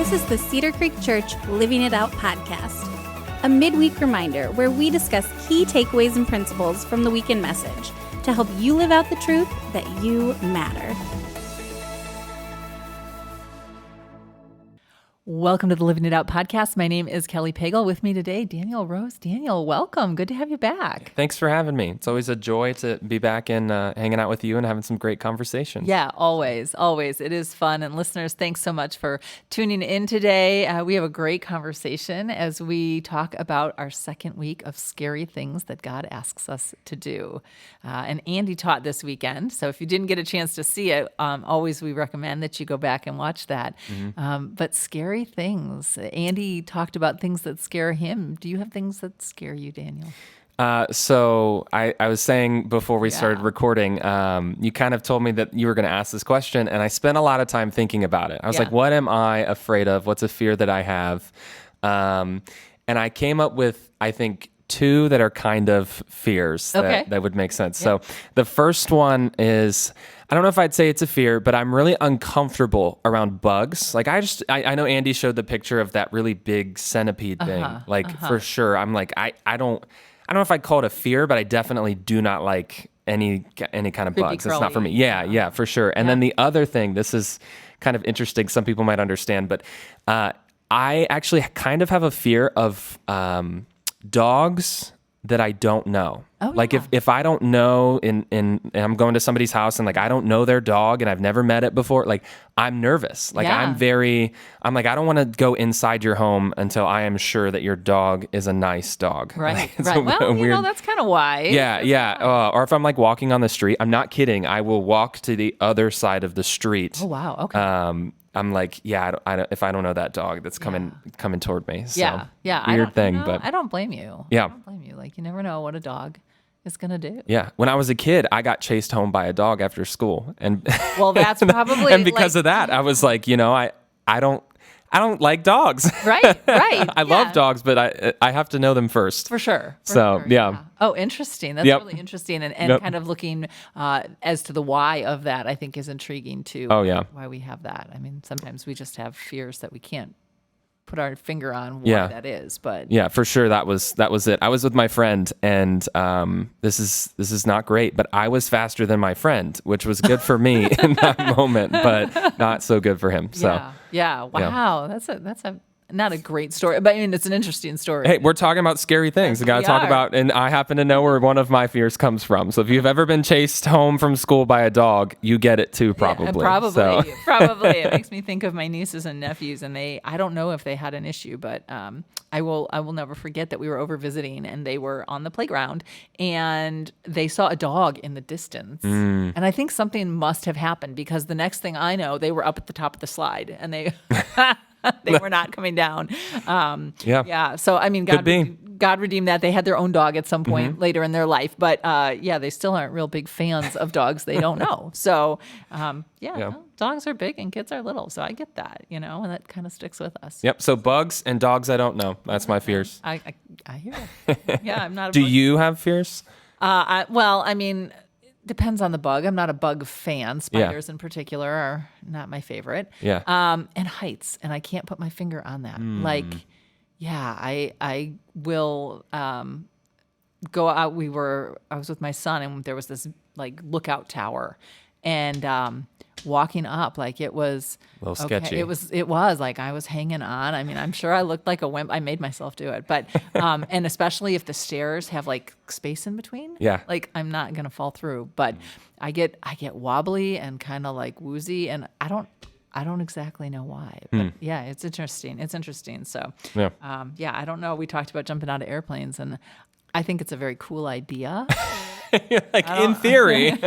This is the Cedar Creek Church Living It Out podcast, a midweek reminder where we discuss key takeaways and principles from the weekend message to help you live out the truth that you matter. Welcome to the Living It Out podcast. My name is Kelly Pagel. With me today, Daniel Rose. Daniel, welcome. Good to have you back. Thanks for having me. It's always a joy to be back and hanging out with you and having some great conversations. Yeah, always. It is fun. And listeners, thanks so much for tuning in today. We have a great conversation as we talk about our second week of scary things that God asks us to do. And Andy taught this weekend. So if you didn't get a chance to see it, always we recommend that you go back and watch that. But scary things. Andy talked about things that scare him. Do you have things that scare you, Daniel? So I was saying before we started recording, you kind of told me that you were going to ask this question, and I spent a lot of time thinking about it. I was like, what am I afraid of? What's a fear that I have? And I came up with, I think, two that are kind of fears that would make sense. So the first one is, I don't know if I'd say it's a fear, but I'm really uncomfortable around bugs. Like I know Andy showed the picture of that really big centipede thing. For sure. I'm like, I don't know if I'd call it a fear, but I definitely do not like any kind of bugs. It's not for me. Yeah, for sure. And then the other thing, this is kind of interesting. Some people might understand, but I actually kind of have a fear of dogs that I don't know. If I don't know and I'm going to somebody's house and like I don't know their dog and I've never met it before, like I'm nervous. I'm like, I don't want to go inside your home until I am sure that your dog is a nice dog. Right. Well, that's kind of why. Yeah. Or if I'm like walking on the street, I'm not kidding. I will walk to the other side of the street. Oh wow. Okay. I'm like, I don't, if I don't know that dog that's coming toward me. So, weird but I don't blame you. Yeah. I don't blame you. Like, you never know what a dog is going to do. Yeah. When I was a kid, I got chased home by a dog after school. And well, that's probably. And because of that, I was like, I don't like dogs. Right. I love dogs, but I have to know them first. For sure. Yeah. Oh, interesting. That's really interesting. And kind of looking as to the why of that, I think is intriguing too. Oh, yeah. Why we have that. I mean, sometimes we just have fears that we can't put our finger on why that is. But yeah, for sure. That was it. I was with my friend and this is not great, but I was faster than my friend, which was good for me in that moment, but not so good for him. So yeah. Wow. That's a not a great story, but I mean, it's an interesting story. Hey, we're talking about scary things. We got to talk about, and I happen to know where one of my fears comes from. So if you've ever been chased home from school by a dog, you get it too, probably. Yeah, probably. It makes me think of my nieces and nephews, and I don't know if they had an issue, but I will never forget that we were over visiting, and they were on the playground, and they saw a dog in the distance, and I think something must have happened because the next thing I know, they were up at the top of the slide, and they. They were not coming down. So, I mean, God redeemed that. They had their own dog at some point later in their life. But, they still aren't real big fans of dogs they don't know. So, dogs are big and kids are little. So I get that, and that kind of sticks with us. Yep. So bugs and dogs I don't know. That's my fears. I hear it. Yeah, I'm not. Do you have fears? Depends on the bug. I'm not a bug fan. Spiders in particular are not my favorite. Yeah. And heights, and I can't put my finger on that. I will go out. I was with my son, and there was this like lookout tower, and walking up, like it was a little sketchy. It was like I was hanging on. I mean, I'm sure I looked like a wimp. I made myself do it, but and especially if the stairs have like space in between, like I'm not gonna fall through. But I get wobbly and kind of like woozy, and I don't exactly know why. But it's interesting. So I don't know. We talked about jumping out of airplanes, and I think it's a very cool idea. Like in theory.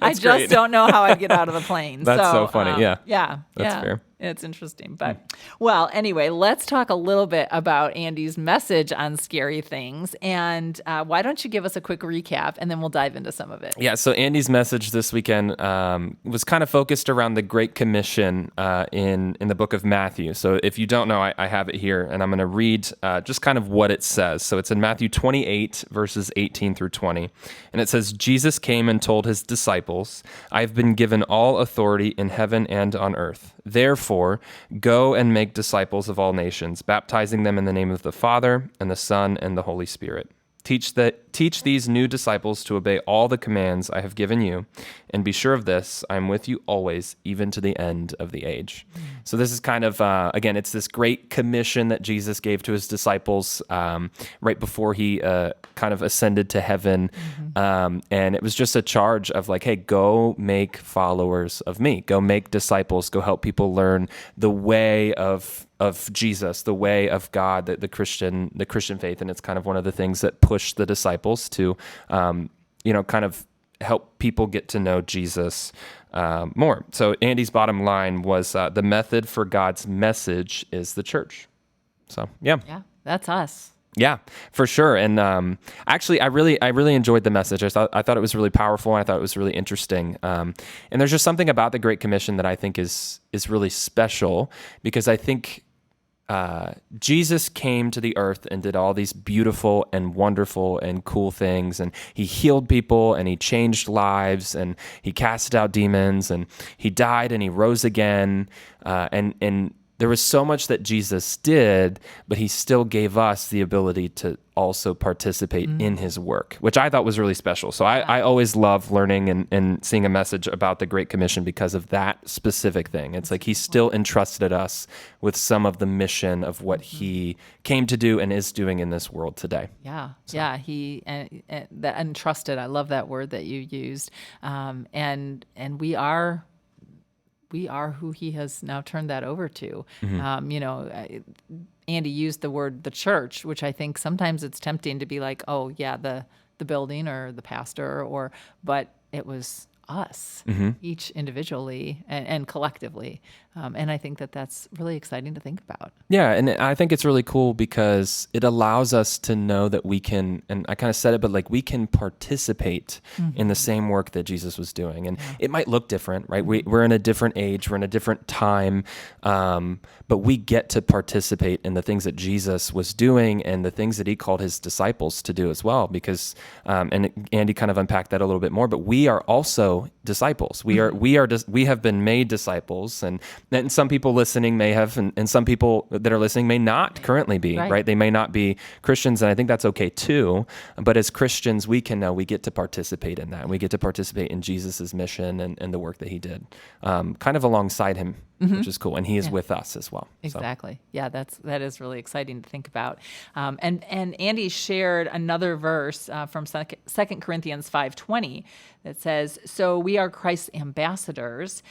I just don't know how I'd get out of the plane. That's so funny. That's fair. It's interesting. But, well, anyway, let's talk a little bit about Andy's message on scary things. And why don't you give us a quick recap, and then we'll dive into some of it. Yeah, so Andy's message this weekend was kind of focused around the Great Commission in the book of Matthew. So if you don't know, I have it here, and I'm going to read just kind of what it says. So it's in Matthew 28, verses 18 through 20. And it says, Jesus came and told his disciples, I have been given all authority in heaven and on earth. Therefore, Therefore, go and make disciples of all nations, baptizing them in the name of the Father and the Son and the Holy Spirit. Teach these new disciples to obey all the commands I have given you, and be sure of this, I am with you always, even to the end of the age. So this is kind of, again, it's this great commission that Jesus gave to his disciples right before he kind of ascended to heaven. And it was just a charge of like, hey, go make followers of me. Go make disciples. Go help people learn the way of Jesus, the way of God, the Christian faith. And it's kind of one of the things that pushed the disciples to, kind of help people get to know Jesus more. So Andy's bottom line was the method for God's message is the church. So, yeah. Yeah, that's us. Yeah, for sure. And actually, I really enjoyed the message. I thought it was really powerful. And I thought it was really interesting. And there's just something about the Great Commission that I think is really special, because I think Jesus came to the earth and did all these beautiful and wonderful and cool things, and he healed people and he changed lives and he cast out demons and he died and he rose again. And there was so much that Jesus did, but he still gave us the ability to also participate in his work, which I thought was really special. So I always love learning and seeing a message about the Great Commission because of that specific thing. It's like he still entrusted us with some of the mission of what he came to do and is doing in this world today. Yeah, yeah. He that entrusted. I love that word that you used. And we are who he has now turned that over to. Andy used the word the church, which I think sometimes it's tempting to be like, oh yeah, the building or the pastor, but it was us, each individually and collectively. And I think that's really exciting to think about. Yeah, and I think it's really cool because it allows us to know that we can, and I kind of said it, but like we can participate in the same work that Jesus was doing. And it might look different, right? We're in a different age, we're in a different time, but we get to participate in the things that Jesus was doing and the things that he called his disciples to do as well. Because, and Andy kind of unpacked that a little bit more, but we are also disciples. We have been made disciples, and some people listening may have, and some people that are listening may not currently be, right? They may not be Christians, and I think that's okay too. But as Christians, we can know we get to participate in that. And we get to participate in Jesus's mission and the work that he did, kind of alongside him, which is cool. And he is with us as well. Exactly. So. Yeah, that is really exciting to think about. And Andy shared another verse from 2 Corinthians 5:20 that says, "So we are Christ's ambassadors.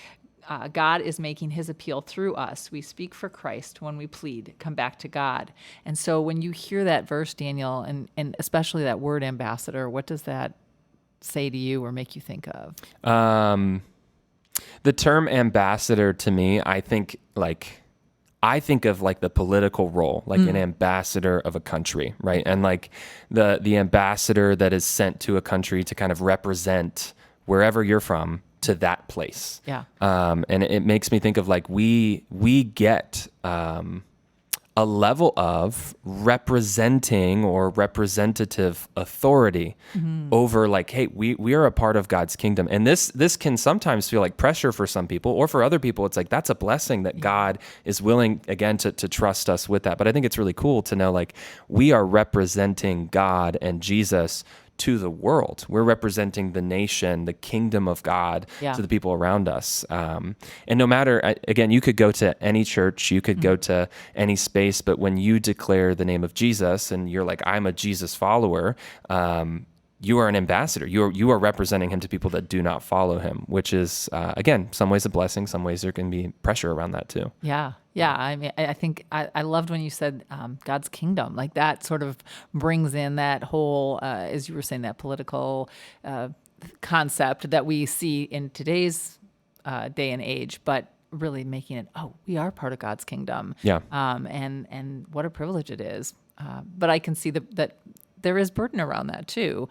God is making his appeal through us. We speak for Christ when we plead, come back to God." And so when you hear that verse, Daniel, and especially that word ambassador, what does that say to you or make you think of? The term ambassador to me, I think of like the political role, like an ambassador of a country, right? And like the ambassador that is sent to a country to kind of represent wherever you're from to that place. Yeah. And it makes me think of like we get a level of representing or representative authority over like, hey, we are a part of God's kingdom. And this can sometimes feel like pressure for some people, or for other people, it's like, that's a blessing that God is willing, again, to trust us with that. But I think it's really cool to know like we are representing God and Jesus to the world. We're representing the nation, the kingdom of God to the people around us. And no matter, again, you could go to any church, you could go to any space, but when you declare the name of Jesus and you're like, I'm a Jesus follower, you are an ambassador. You are representing him to people that do not follow him, which is, again, some ways a blessing, some ways there can be pressure around that too. Yeah. Yeah. I mean, I think I loved when you said God's kingdom, like that sort of brings in that whole, as you were saying, that political concept that we see in today's day and age, but really making it, we are part of God's kingdom. Yeah. And what a privilege it is. But I can see that there is burden around that too.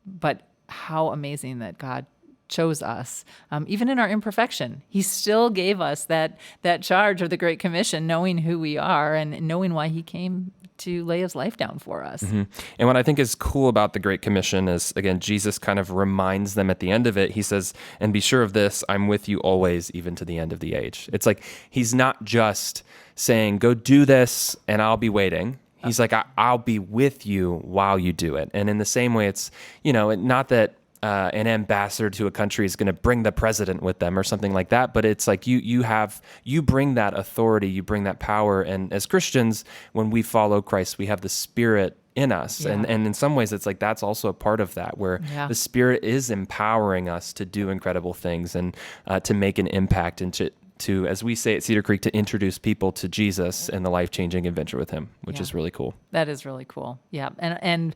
But how amazing that God chose us, even in our imperfection. He still gave us that charge of the Great Commission, knowing who we are and knowing why he came to lay his life down for us. Mm-hmm. And what I think is cool about the Great Commission is, again, Jesus kind of reminds them at the end of it. He says, and be sure of this, I'm with you always, even to the end of the age. It's like he's not just saying, go do this and I'll be waiting. He's like, I'll be with you while you do it. And in the same way, it's, not that an ambassador to a country is going to bring the president with them or something like that, but it's like you bring that authority, you bring that power. And as Christians, when we follow Christ, we have the Spirit in us. Yeah. And in some ways, it's like that's also a part of that, where the Spirit is empowering us to do incredible things and to make an impact and to, as we say at Cedar Creek, to introduce people to Jesus and the life-changing adventure with him, which is really cool. That is really cool. Yeah. And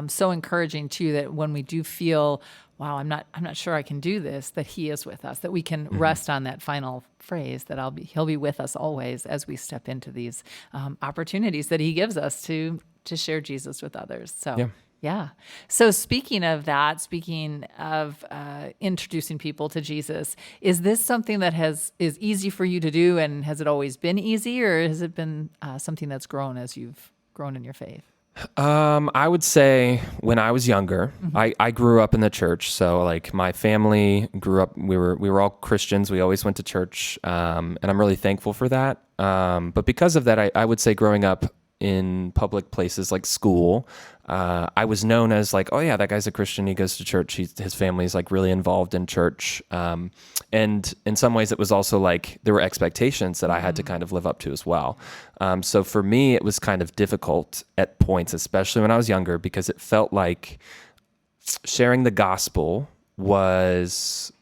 so encouraging too, that when we do feel, wow, I'm not sure I can do this, that he is with us, that we can rest on that final phrase that he'll be with us always as we step into these opportunities that he gives us to share Jesus with others. So yeah. So speaking of introducing people to Jesus, is this something that is easy for you to do, and has it always been easy, or has it been something that's grown as you've grown in your faith? I would say when I was younger, I grew up in the church. So like my family grew up, we were all Christians. We always went to church. And I'm really thankful for that. But because of that, I would say growing up in public places like school, I was known as like, oh yeah, that guy's a Christian. He goes to church. His family's like really involved in church. And in some ways it was also like there were expectations that I had to kind of live up to as well. So for me, it was kind of difficult at points, especially when I was younger, because it felt like sharing the gospel was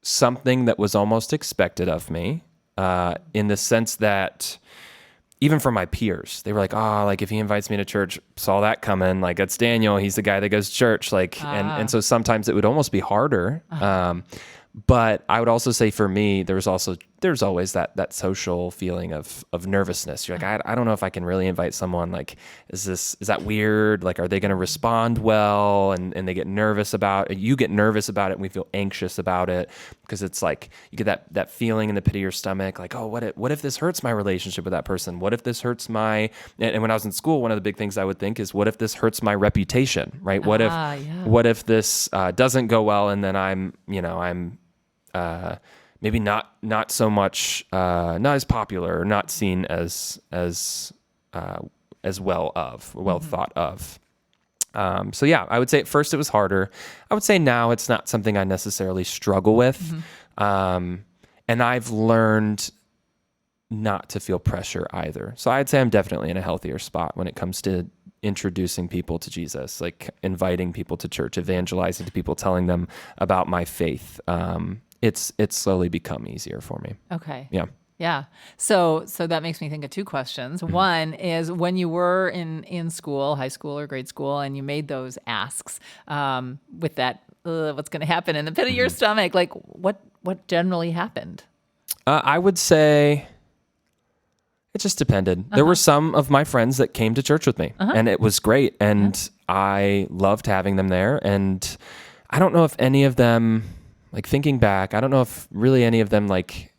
something that was almost expected of me, in the sense that even from my peers, they were like, oh, like if he invites me to church, saw that coming. Like that's Daniel. He's the guy that goes to church. Like, and so sometimes it would almost be harder. But I would also say for me, there's always that social feeling of nervousness. You're like, I don't know if I can really invite someone. Like, is that weird? Like, are they going to respond well? And they get nervous about it. You get nervous about it, and we feel anxious about it, because it's like you get that feeling in the pit of your stomach, like, oh, what if this hurts my relationship with that person? What if this hurts and when I was in school, one of the big things I would think is, what if this hurts my reputation, right? What if this doesn't go well, and then I'm maybe not so much, not as popular, or not seen as well thought of. So yeah, I would say at first it was harder. I would say now it's not something I necessarily struggle with. And I've learned not to feel pressure either. So I'd say I'm definitely in a healthier spot when it comes to introducing people to Jesus, like inviting people to church, evangelizing to people, telling them about my faith. It's slowly become easier for me. Okay. Yeah. Yeah. So that makes me think of two questions. One is, when you were in school, high school or grade school, and you made those asks with that, what's going to happen in the pit of your stomach, like what generally happened? I would say it just depended. There were some of my friends that came to church with me, and it was great. And I loved having them there. And I don't know if any of them, like thinking back, I don't know if really any of them, like,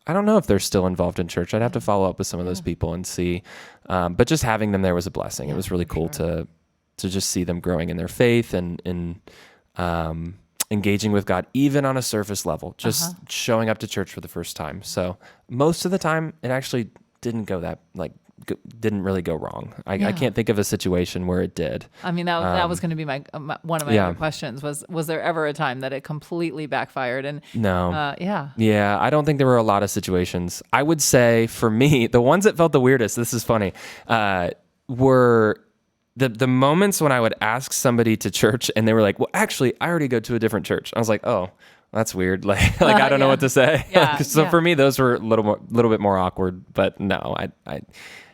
I don't know if they're still involved in church. I'd have to follow up with some of those people and see. But just having them there was a blessing. It was really cool to just see them growing in their faith and engaging with God, even on a surface level, just showing up to church for the first time. So most of the time, it actually didn't didn't really go wrong. I can't think of a situation where it did. I mean, that was going to be my one of my other questions was there ever a time that it completely backfired? And no. Yeah, I don't think there were a lot of situations. I would say for me, the ones that felt the weirdest, this is funny, were the moments when I would ask somebody to church and they were like, well, actually, I already go to a different church. I was like, oh, that's weird. Like I don't know what to say. So for me, those were a little bit more awkward, but no, I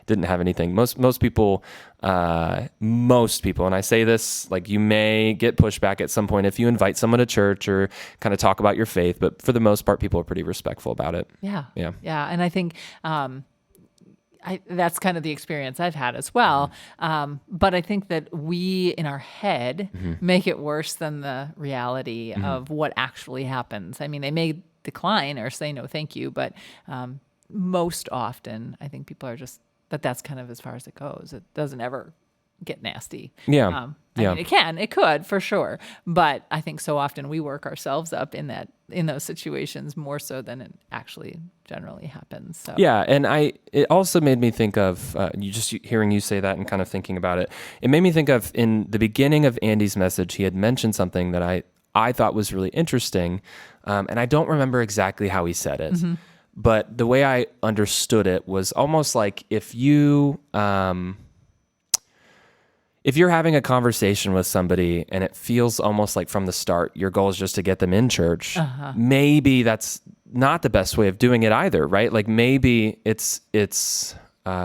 didn't have anything. Most people, and I say this, like, you may get pushback at some point if you invite someone to church or kind of talk about your faith, but for the most part, people are pretty respectful about it. Yeah. And I think, that's kind of the experience I've had as well. But I think that we, in our head, make it worse than the reality of what actually happens. I mean, they may decline or say no, thank you, but most often, I think people are just, that's kind of as far as it goes. It doesn't ever get nasty. Yeah. I mean, it could for sure. But I think so often we work ourselves up in those situations more so than it actually generally happens. So. Yeah. And it also made me think of, hearing you say that and kind of thinking about it. It made me think of, in the beginning of Andy's message, he had mentioned something that I thought was really interesting. And I don't remember exactly how he said it. Mm-hmm. But the way I understood it was almost like if you're having a conversation with somebody and it feels almost like from the start your goal is just to get them in church, maybe that's not the best way of doing it either, right? Like maybe it's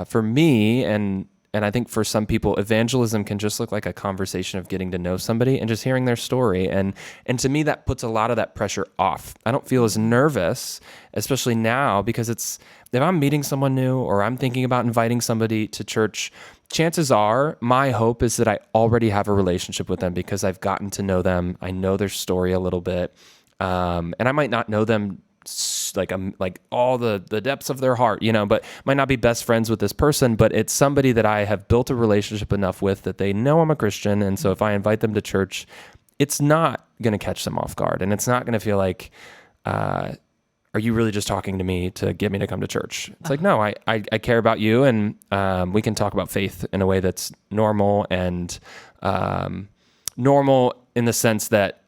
for me and I think for some people, evangelism can just look like a conversation of getting to know somebody and just hearing their story. And to me, that puts a lot of that pressure off. I don't feel as nervous, especially now, because if I'm meeting someone new or I'm thinking about inviting somebody to church, chances are my hope is that I already have a relationship with them because I've gotten to know them. I know their story a little bit. And I might not know them like all the depths of their heart, but might not be best friends with this person, but it's somebody that I have built a relationship enough with that they know I'm a Christian. And so if I invite them to church, it's not going to catch them off guard. And it's not going to feel like, are you really just talking to me to get me to come to church? It's like, no, I care about you. And we can talk about faith in a way that's normal and normal in the sense that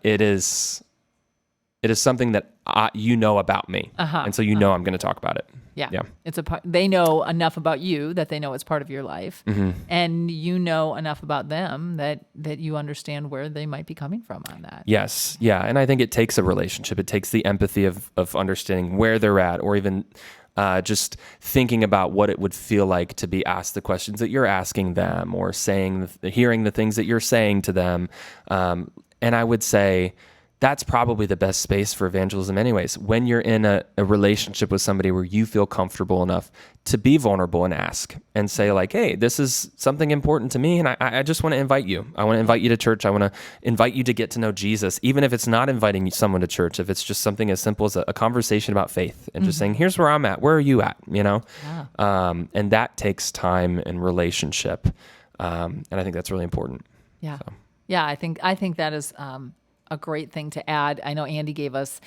it is something that you know about me. And so I'm going to talk about it. Yeah. It's they know enough about you that they know it's part of your life. Mm-hmm. And you know enough about them that you understand where they might be coming from on that. Yes. Yeah. And I think it takes a relationship. It takes the empathy of understanding where they're at, or even just thinking about what it would feel like to be asked the questions that you're asking them, or hearing the things that you're saying to them. And I would say, that's probably the best space for evangelism anyways, when you're in a relationship with somebody where you feel comfortable enough to be vulnerable and ask and say like, hey, this is something important to me and I just want to invite you. I want to invite you to church. I want to invite you to get to know Jesus, even if it's not inviting someone to church, if it's just something as simple as a conversation about faith and just saying, here's where I'm at. Where are you at? Yeah. And that takes time and relationship. And I think that's really important. Yeah. So. Yeah, I think that is a great thing to add. I know Andy gave us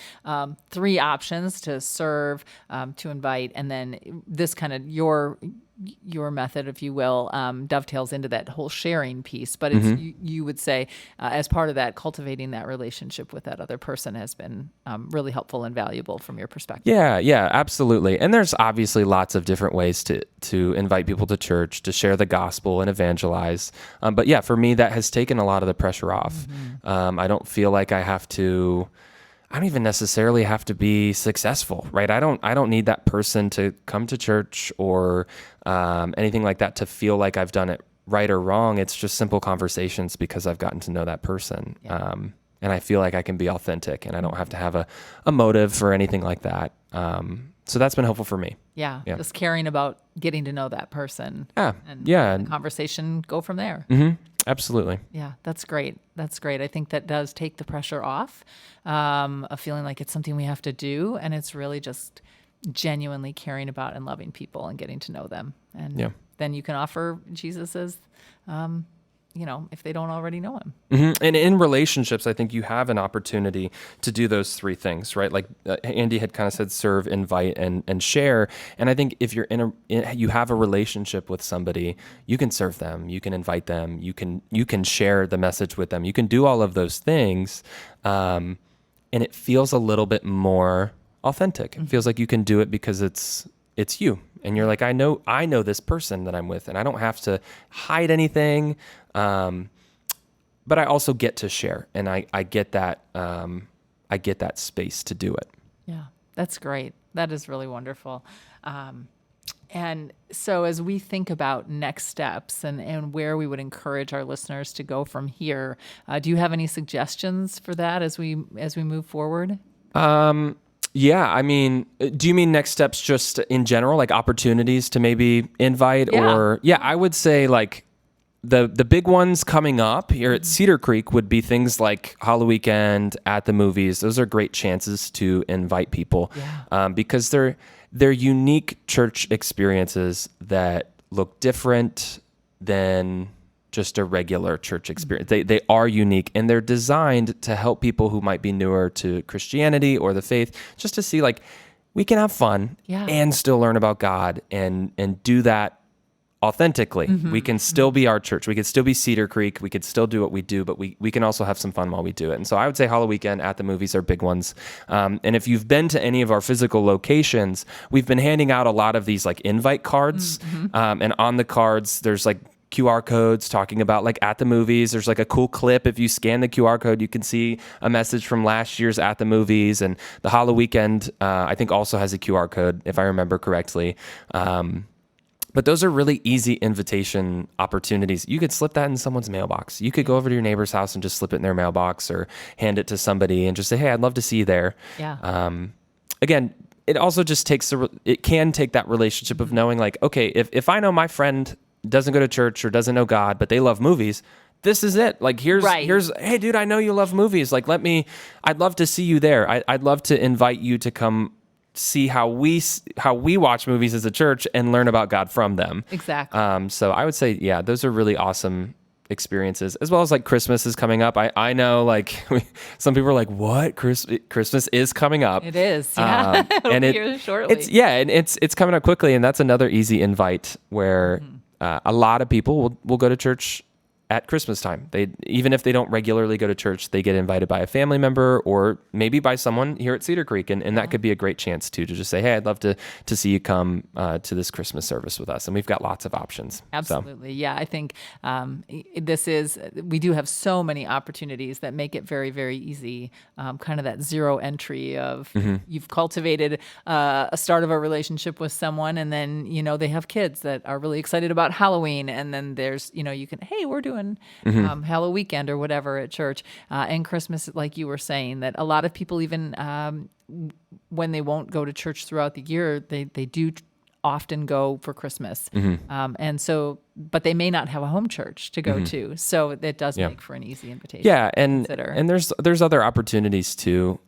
3 options: to serve, to invite, and then this kind of your method, if you will, dovetails into that whole sharing piece. But it's, you would say, as part of that, cultivating that relationship with that other person has been really helpful and valuable from your perspective. Yeah, absolutely. And there's obviously lots of different ways to invite people to church, to share the gospel and evangelize. But yeah, for me, that has taken a lot of the pressure off. I don't feel like I don't even necessarily have to be successful, right? I don't need that person to come to church or anything like that to feel like I've done it right or wrong. It's just simple conversations because I've gotten to know that person. Yeah. And I feel like I can be authentic and I don't have to have a motive or anything like that. So that's been helpful for me. Yeah. Just caring about getting to know that person. And the conversation go from there. Mm-hmm. Absolutely. Yeah, that's great. I think that does take the pressure off of feeling like it's something we have to do. And it's really just genuinely caring about and loving people and getting to know them. And then you can offer Jesus as, if they don't already know him. Mm-hmm. And in relationships, I think you have an opportunity to do those 3 things, right? Like Andy had kind of said, serve, invite, and share. And I think if you're you have a relationship with somebody, you can serve them, you can invite them, you can share the message with them, you can do all of those things, and it feels a little bit more authentic. It feels like you can do it because it's you, and you're like, I know this person that I'm with, and I don't have to hide anything. But I also get to share, and I get that space to do it. Yeah, that's great. That is really wonderful. And so as we think about next steps and where we would encourage our listeners to go from here, do you have any suggestions for that as we move forward? Yeah, I mean, do you mean next steps just in general, like opportunities to maybe invite? Or I would say like the big ones coming up here at Cedar Creek would be things like Hollow Weekend, at the movies. Those are great chances to invite people because they're unique church experiences that look different than just a regular church experience. They are unique, and they're designed to help people who might be newer to Christianity or the faith, just to see like we can have fun and still learn about God and do that authentically. We can still be our church. We could still be Cedar Creek. We could still do what we do, but we can also have some fun while we do it. And so I would say Halloween weekend at the movies are big ones. And if you've been to any of our physical locations, we've been handing out a lot of these like invite cards. And on the cards, there's like QR codes talking about like at the movies. There's like a cool clip. If you scan the QR code, you can see a message from last year's at the movies. And the Halloween weekend, I think also has a QR code, if I remember correctly. But those are really easy invitation opportunities. You could slip that in someone's mailbox. You could go over to your neighbor's house and just slip it in their mailbox, or hand it to somebody and just say, hey, I'd love to see you there. Again, it also just it can take that relationship of knowing like, okay, if I know my friend doesn't go to church or doesn't know God, but they love movies, this is it. Like here's, hey dude, I know you love movies. Like I'd love to see you there. I'd love to invite you to come see how we watch movies as a church and learn about God from them. Exactly. So I would say, yeah, those are really awesome experiences, as well as like Christmas is coming up. I know like some people are like, what? Christmas is coming up. It is. Yeah. And here shortly. It's coming up quickly. And that's another easy invite where a lot of people will go to church at Christmas time. Even if they don't regularly go to church, they get invited by a family member or maybe by someone here at Cedar Creek. And that could be a great chance too, to just say, hey, I'd love to see you come to this Christmas service with us. And we've got lots of options. Absolutely. So. Yeah. I think we do have so many opportunities that make it very, very easy. Kind of that zero entry of you've cultivated a start of a relationship with someone, and then, they have kids that are really excited about Halloween. And then there's, you can, hey, we're doing Halloween weekend or whatever at church, and Christmas, like you were saying, that a lot of people even when they won't go to church throughout the year, they do often go for Christmas. And so, but they may not have a home church to go to. So it does make for an easy invitation. Yeah. And there's other opportunities too.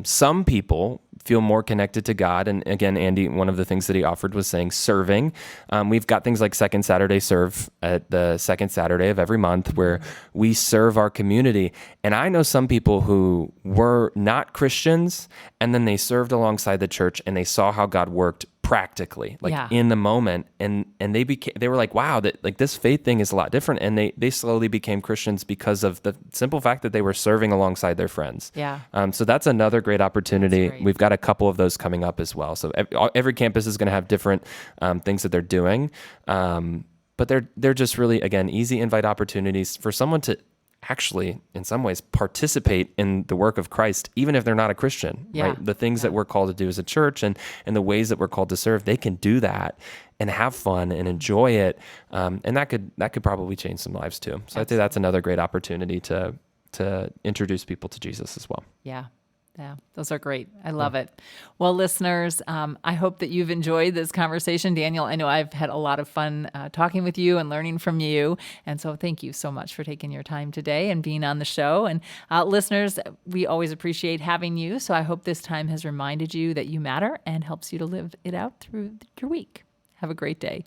Some people feel more connected to God. And again, Andy, one of the things that he offered was saying serving. We've got things like Second Saturday Serve at the second Saturday of every month, where we serve our community. And I know some people who were not Christians, and then they served alongside the church and they saw how God worked practically, in the moment. And they were like, wow, that like this faith thing is a lot different. And they slowly became Christians because of the simple fact that they were serving alongside their friends. Yeah. So that's another great opportunity. We've got a couple of those coming up as well. So every campus is going to have different things that they're doing. But they're just really, again, easy invite opportunities for someone to actually, in some ways, participate in the work of Christ, even if they're not a Christian, right? The things that we're called to do as a church and the ways that we're called to serve, they can do that and have fun and enjoy it. And that could probably change some lives too. So I'd say that's another great opportunity to introduce people to Jesus as well. Yeah. Yeah, those are great. I love it. Well, listeners, I hope that you've enjoyed this conversation. Daniel, I know I've had a lot of fun talking with you and learning from you. And so thank you so much for taking your time today and being on the show. And listeners, we always appreciate having you. So I hope this time has reminded you that you matter and helps you to live it out through your week. Have a great day.